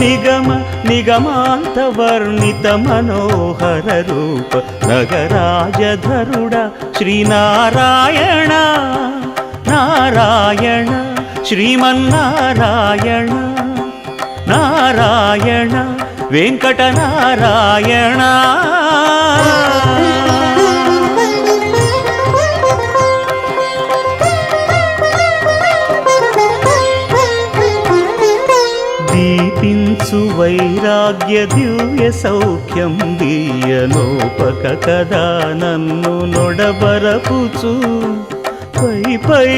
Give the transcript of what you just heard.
నిగమ నిగమాంత వర్ణిత మనోహర రూప నగరాజధరుడ శ్రీనారాయణ నారాయణ శ్రీమన్నారాయణ నారాయణ వెంకటనారాయణ. దీపించు వైరాగ్య దివ్య సౌఖ్యం దీయనోపక కదా నన్ను నొడబరపుచు పై పై